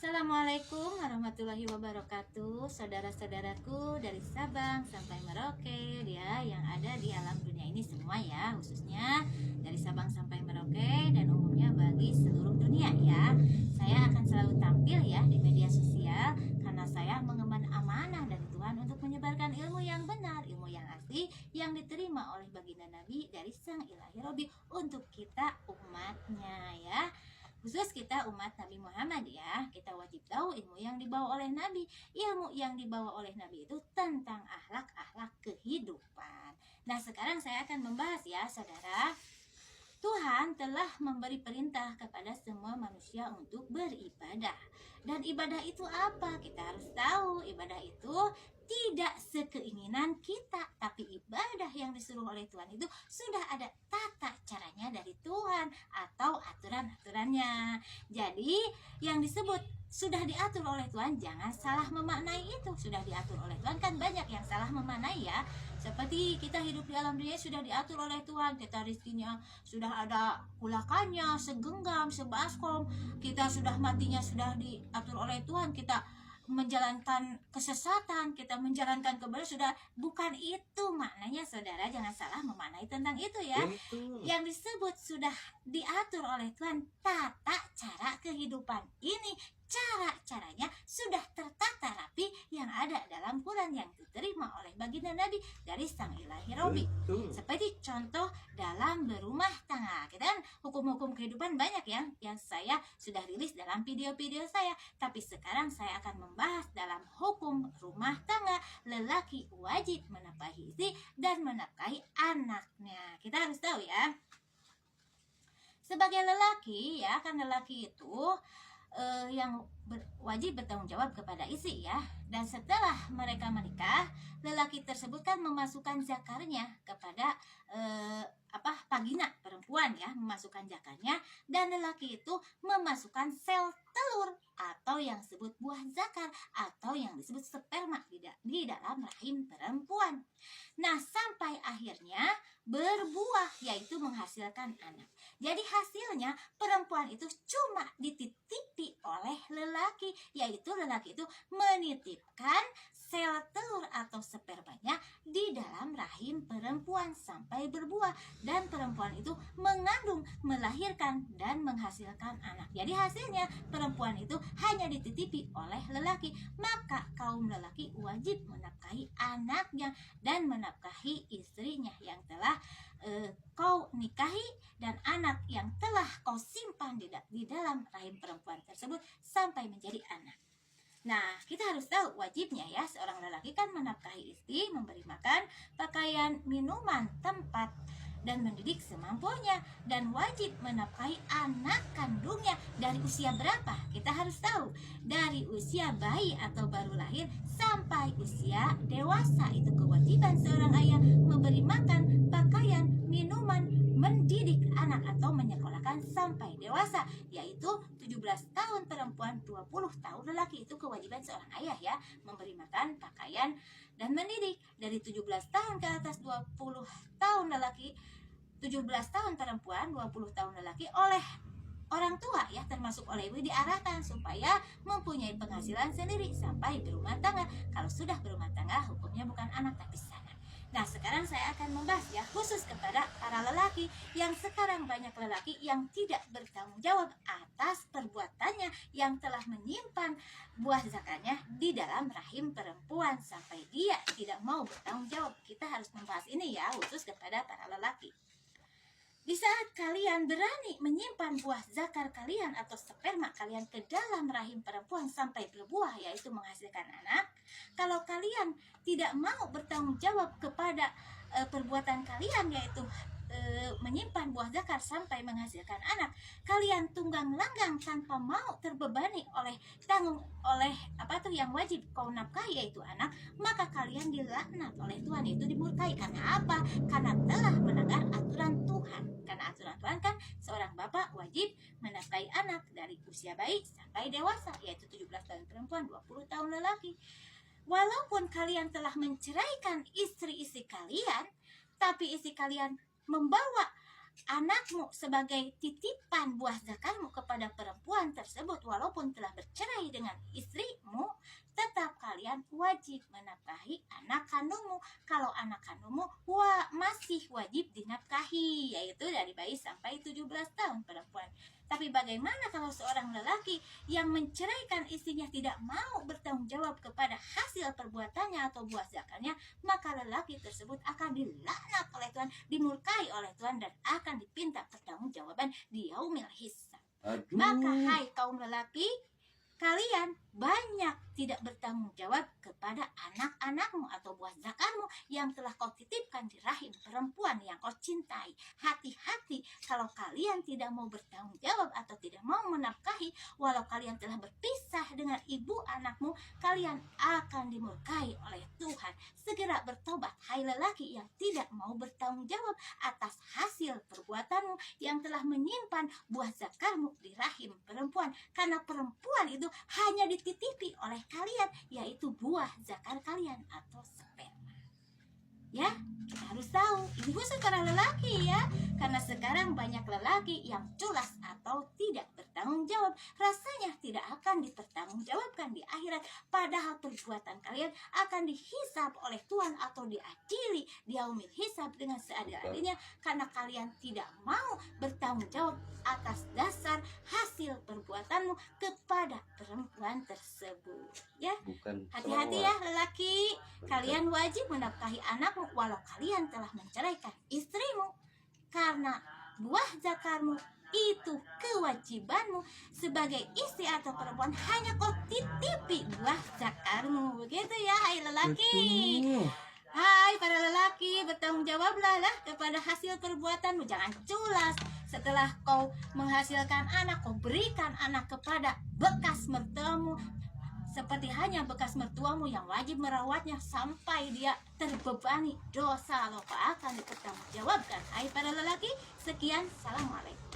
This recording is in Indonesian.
Assalamualaikum warahmatullahi wabarakatuh, saudara-saudaraku dari Sabang sampai Merauke ya, yang ada di alam dunia ini semua ya, khususnya dari Sabang sampai Merauke dan umumnya bagi seluruh dunia ya. Saya akan selalu tampil ya di media sosial karena saya mengemban amanah dari Tuhan untuk menyebarkan ilmu yang benar, ilmu yang asli yang diterima oleh baginda Nabi dari Sang Ilahi Robi untuk kita umatnya ya. Khusus kita umat Nabi Muhammad ya, kita wajib tahu ilmu yang dibawa oleh Nabi. Ilmu yang dibawa oleh Nabi itu tentang akhlak-akhlak kehidupan. Nah, sekarang saya akan membahas ya, saudara. Tuhan telah memberi perintah kepada semua manusia untuk beribadah. Dan ibadah itu apa? Kita harus tahu, ibadah itu tidak sekeinginan kita, tapi ibadah yang disuruh oleh Tuhan itu sudah ada tata caranya dari Tuhan atau aturan-aturannya. Jadi yang disebut sudah diatur oleh Tuhan, jangan salah memaknai itu. Sudah diatur oleh Tuhan, kan banyak yang salah memaknai ya. Seperti kita hidup di alam dunia sudah diatur oleh Tuhan, kita rezekinya sudah ada kulakannya, segenggam, sebaskom. Kita sudah matinya sudah diatur oleh Tuhan, kita menjalankan kesesatan, kita menjalankan kebenaran sudah, bukan itu maknanya, saudara. Jangan salah memaknai tentang itu ya. Yang disebut sudah diatur oleh Tuhan, tata cara kehidupan ini, cara-caranya sudah tertata rapi yang ada dalam Quran yang diterima oleh baginda Nabi dari Sang Ilahi Robi. Seperti contoh dalam berumah tangga. Kita kan hukum-hukum kehidupan banyak yang saya sudah rilis dalam video-video saya. Tapi sekarang saya akan membahas dalam hukum rumah tangga. Lelaki wajib menafkahi istri dan menafkahi anaknya. Kita harus tahu ya. Sebagai lelaki ya, kan lelaki itu yang wajib bertanggung jawab kepada istri ya. Dan setelah mereka menikah, lelaki tersebut kan memasukkan zakarnya kepada vagina perempuan ya, memasukkan zakarnya, dan lelaki itu memasukkan sel telur atau yang disebut buah zakar atau yang disebut sperma di dalam rahim perempuan. Nah, sampai akhirnya berbuah, yaitu menghasilkan anak. Jadi hasilnya perempuan itu cuma dititipi oleh lelaki, yaitu lelaki itu menitipkan sel telur atau spermanya di dalam rahim perempuan sampai berbuah, dan perempuan itu mengandung, melahirkan dan menghasilkan anak. Jadi hasilnya perempuan itu hanya dititipi oleh lelaki. Maka kaum lelaki wajib menafkahi anaknya dan menafkahi istrinya yang telah kau nikahi dan anak yang telah kau simpan di dalam rahim perempuan tersebut sampai menjadi anak. Nah, kita harus tahu wajibnya ya, seorang lelaki kan menafkahi istri, memberi makan, pakaian, minuman, tempat, dan mendidik semampunya, dan wajib menafkahi anak kandungnya. Dari usia berapa? Kita harus tahu. Dari usia bayi atau baru lahir sampai usia dewasa. Itu kewajiban seorang ayah memberi makan, pakaian, minuman, mendidik anak atau menyekolahkan sampai dewasa, yaitu 17 tahun perempuan, 20 tahun lelaki. Itu kewajiban seorang ayah ya, memberi makan, pakaian, dan mendidik. Dari 17 tahun ke atas 20 tahun lelaki, 17 tahun perempuan, 20 tahun lelaki oleh orang tua ya, termasuk oleh ibu, diarahkan supaya mempunyai penghasilan sendiri sampai berumah tangga. Kalau sudah berumah tangga, hukumnya bukan anak tapi sanak. Nah, sekarang saya akan membahas ya, khusus kepada para lelaki, yang sekarang banyak lelaki yang tidak bertanggung jawab atas perbuatannya, yang telah menyimpan buah zakarnya di dalam rahim perempuan sampai dia tidak mau bertanggung jawab. Kita harus membahas ini ya, khusus kepada para lelaki. Di saat kalian berani menyimpan buah zakar kalian atau sperma kalian ke dalam rahim perempuan sampai berbuah, yaitu menghasilkan anak, kalau kalian tidak mau bertanggung jawab kepada perbuatan kalian, yaitu menyimpan buah zakar sampai menghasilkan anak, kalian tunggang langgang tanpa mau terbebani oleh yang wajib kau nafkahi, yaitu anak, maka kalian dilaknat oleh Tuhan, itu dimurkai. Karena apa? Karena telah melanggar aturan Tuhan. Karena aturan Tuhan kan seorang bapak wajib menafkahi anak dari usia bayi sampai dewasa, yaitu 17 tahun perempuan, 20 tahun lelaki. Walaupun kalian telah menceraikan istri-istri kalian, tapi istri kalian membawa anakmu sebagai titipan buah zakarmu kepada perempuan tersebut walaupun telah bercerai dengan istrimu, tetap kalian wajib menafkahi anak kandungmu. Kalau anak kandungmu masih wajib dinafkahi, yaitu dari bayi sampai 17 tahun perempuan. Tapi bagaimana kalau seorang lelaki yang menceraikan istrinya tidak mau bertanggung jawab kepada hasil perbuatannya atau buah zakarnya, maka lelaki tersebut akan dilaknat oleh Tuhan, dimurkai oleh Tuhan, dan akan dipinta pertanggungjawaban di yaumil hisab. Maka hai kaum lelaki, kalian banyak tidak bertanggung jawab kepada anak-anakmu atau buah zakarmu yang telah kau titipkan di rahim perempuan yang kau cintai. Hati-hati kalau kalian tidak mau bertanggung jawab atau tidak mau menafkahi, walau kalian telah berpisah dengan ibu anakmu, kalian akan dimurkai oleh Tuhan. Segera bertobat, hai lelaki yang tidak mau bertanggung jawab atas hasil perbuatanmu yang telah menyimpan buah zakarmu di rahim perempuan, karena perempuan itu hanya dititipi oleh kalian, yaitu buah zakar kalian atau sperma. Ya, kita harus tahu ini khusus para lelaki ya, karena sekarang banyak lelaki yang culas atau tidak bertanggung jawab. Rasanya tidak akan dipertanggungjawabkan di akhirat, padahal perbuatan kalian akan dihisab oleh Tuhan atau diadili di yaumil hisab dengan seadil-adilnya, karena kalian tidak mau bertanggung jawab atas dasar hasil perbuatanmu kepada perempuan tersebut. Ya, hati-hati ya lelaki, kalian wajib menafkahi anakmu walau kalian telah menceraikan istrimu, karena buah zakarmu itu kewajibanmu sebagai istri atau perempuan, hanya kau titipi buah zakarmu. Begitu ya hai lelaki. Hai para lelaki, bertanggung jawablah kepada hasil perbuatanmu. Jangan culas. Setelah kau menghasilkan anak, kau berikan anak kepada bekas mertuamu, seperti hanya bekas mertuamu yang wajib merawatnya sampai dia terbebani dosa, kau akan dipertanggungjawabkan. Hai para lelaki, sekian, assalamualaikum.